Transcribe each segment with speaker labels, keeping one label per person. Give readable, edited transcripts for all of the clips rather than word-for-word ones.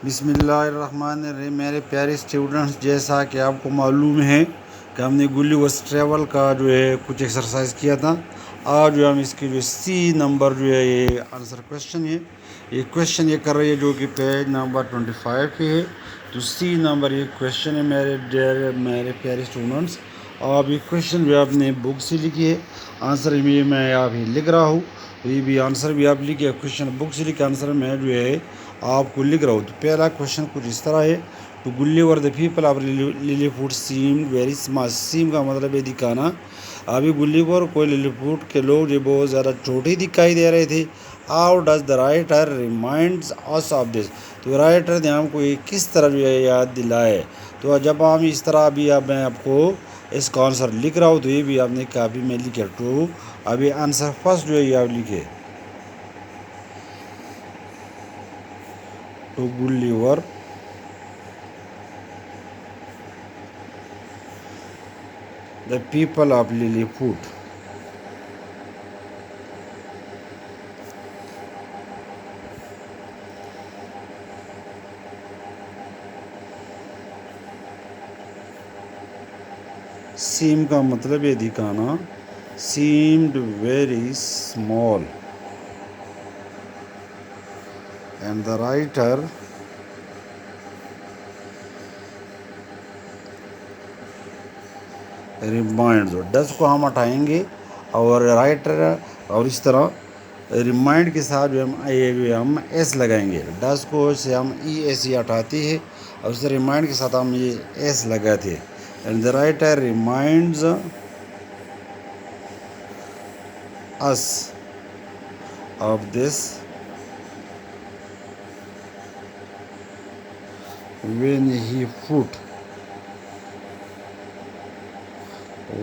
Speaker 1: बिस्मिल्लाहिर्रहमानिर्रहीम। मेरे प्यारे स्टूडेंट्स, जैसा कि आपको मालूम है कि हमने गुलिवर्स ट्रैवल का जो है कुछ एक्सरसाइज किया था। आज जो हम इसकी जो सी नंबर जो है ये आंसर क्वेश्चन है, ये क्वेश्चन ये कर रही है जो कि पेज नंबर 25 पे है। तो सी नंबर ये क्वेश्चन है मेरे प्यारे स्टूडेंट्स। आप ये क्वेश्चन भी आपने बुक से लिखी है, आंसर भी मैं अभी लिख रहा हूँ। ये भी आंसर भी आप लिखिए, क्वेश्चन बुक से लिखे, आंसर मैं जो है आपको लिख रहा हूँ। तो पहला क्वेश्चन कुछ इस तरह है, to Gulliver the people of Lilliput seem very small. Seem का मतलब है दिखाना। अभी गुलिवर को लिलीपुट के लोग जो बहुत ज़्यादा छोटे दिखाई दे रहे थे। How does the writer reminds us of this. तो राइटर ने हमको ये किस तरह जो है याद दिलाए। तो जब हम इस तरह अभी अब मैं आपको इसका आंसर लिख रहा हूँ, तो ये भी आपने काफ़ी में लिखे। टू अभी आंसर फर्स्ट जो है ये आप लिखे, to Gulliver the people of Lilliput. Seem का मतलब है दिखाना। Seemed very small, and the writer reminds। डस को हम हटाएंगे और राइटर और इस तरह रिमाइंड के साथ जो हम एस लगाएंगे। डस को से हम ई एस ई हटाते हैं और उसे रिमाइंड के साथ हम ये एस लगाते हैं। And the writer reminds us of this when he put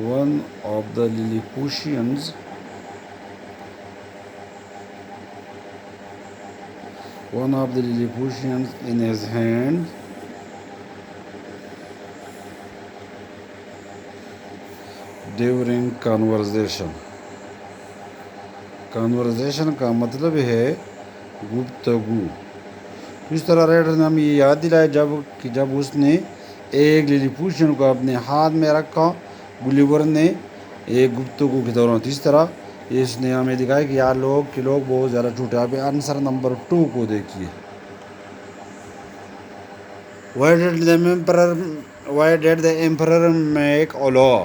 Speaker 1: one of the Lilliputians in his hand during conversation। conversation का मतलब है गुफ्तगू। इस तरह राइटर ने हमें ये याद दिलाया जब उसने एक लिलीपुशियन को अपने हाथ में रखा गुलिवर ने एक गुफ्तगू के दौरान। इस तरह इसने हमें दिखाया कि यार लोग बहुत ज़्यादा झूठे। आप आंसर नंबर 2 को देखिए। Why did the emperor make a law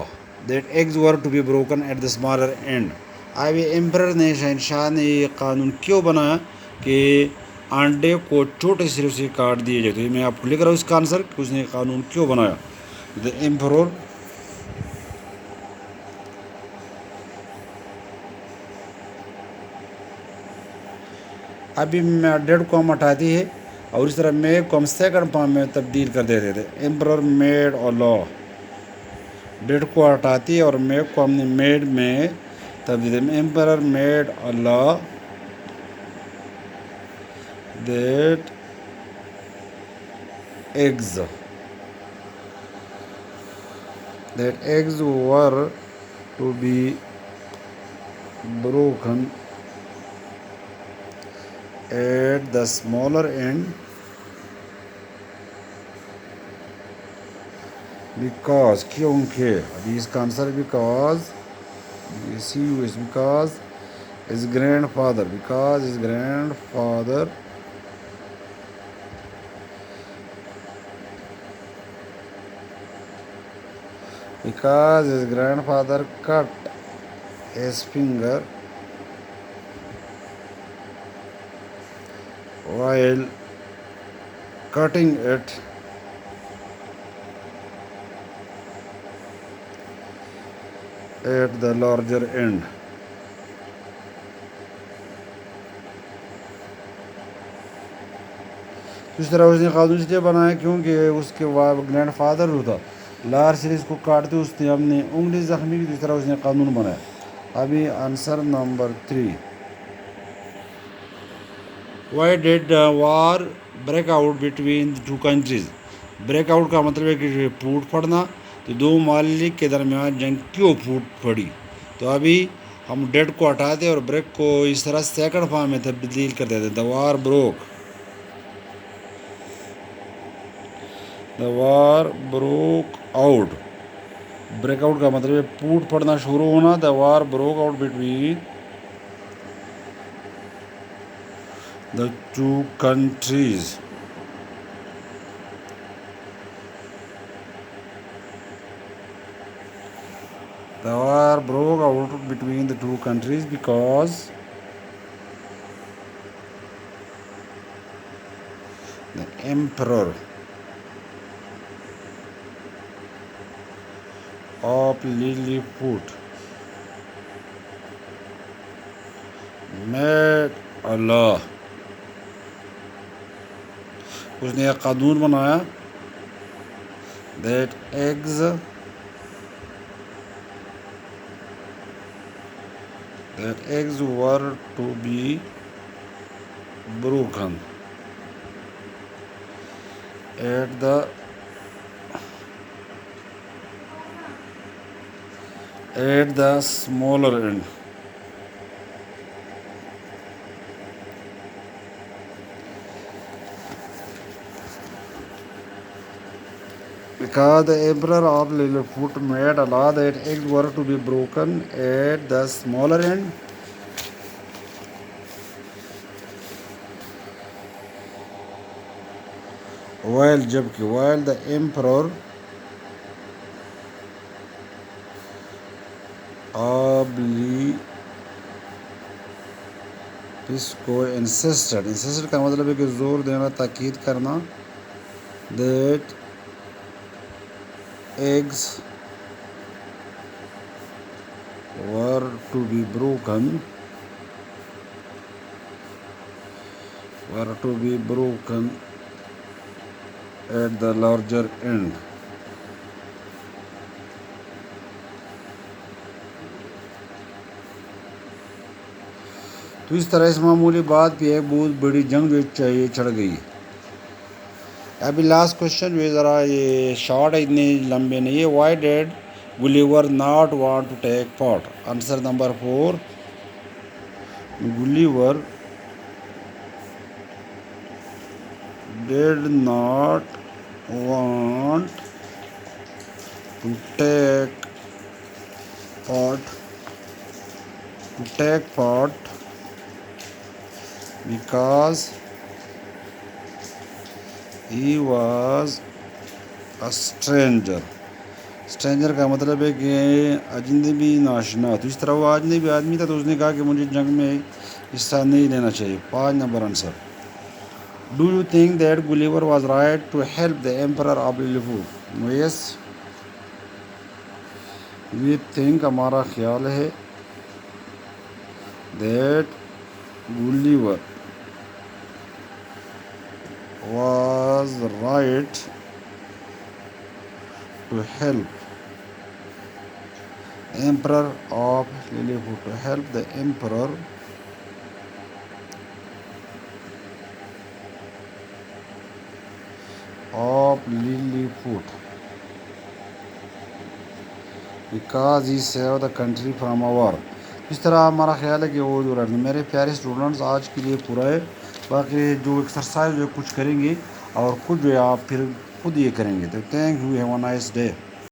Speaker 1: that eggs were to be broken at the smaller end। अब ये एम्पर ने शहनशाह ने ये कानून क्यों बनाया कि अंडे को छोटे सिरे से काट दिए जाते। तो मैं आपको लिख रहा हूँ इसका आंसर कि उसने कानून क्यों बनाया। द एम्परर अभी मैं डेढ़ को हम हटाती है और इस तरह मेक को हम सेकंड फॉर्म में तब्दील कर देते थे। एम्परर मेड और लॉ, डेढ़ को हटाती है और मेक को हमने मेड में तब्दील। Emperor made a law that eggs were to be broken at the smaller end because क्योंकि अभी इसका answer because his grandfather cut his finger while cutting it at the larger end। इस तरह उसने कानून इसलिए बनाया क्योंकि उसके ग्रैंड फादर जो था लार सीरीज को काटते उसने अपनी उंगली जख्मी की। इस तरह उसने कानून बनाया। अभी answer number 3, why did war break out between the two countries. Breakout का मतलब है कि फूट पड़ना। तो दो मालिक के दरमियान जंग क्यों फूट पड़ी। तो अभी हम डेड को हटाते और ब्रेक को इस तरह सेकंड फॉर्म में तब्दील कर देते। The war broke the war broke out, breakout का मतलब है फूट पड़ना शुरू होना। The war broke out between the two countries, the war broke out between the two countries because the emperor of Lilliput made a law, उसने एक कानून बनाया that eggs were to be broken at the smaller end. Because the emperor of Lilliput made a law that eggs were to be broken at the smaller end, while the emperor Pisco insisted का मतलब है कि जोर देना, ताकीद करना, that eggs were to be broken at the larger end. तो इस तरह इस मामूली बात पे एक बहुत बड़ी जंग जो चाहिए चढ़ गई। अभी लास्ट क्वेश्चन जो है ज़रा ये शॉर्ट है, इतने लंबे नहीं है। Why did Gulliver not want to take part? Answer number 4, Gulliver did not want to take part because he was a stranger का मतलब है कि अजनबी नाशना। तो इस तरह वो अजनबी आदमी था तो उसने कहा कि मुझे जंग में हिस्सा नहीं लेना चाहिए। 5 number answer. Do you think that Gulliver was right to help the emperor of Lilliput? Yes, we think, हमारा ख्याल है that Gulliver was right to help the emperor of Lilliput, to help the emperor of Lilliput because he saved the country from a war. इस तरह हमारा ख्याल है कि वो जो रन। मेरे प्यारे स्टूडेंट्स आज के लिए पूरा है, बाकी जो एक्सरसाइज जो कुछ करेंगे और खुद जो है आप फिर खुद ये करेंगे। तो thank you, have a nice day.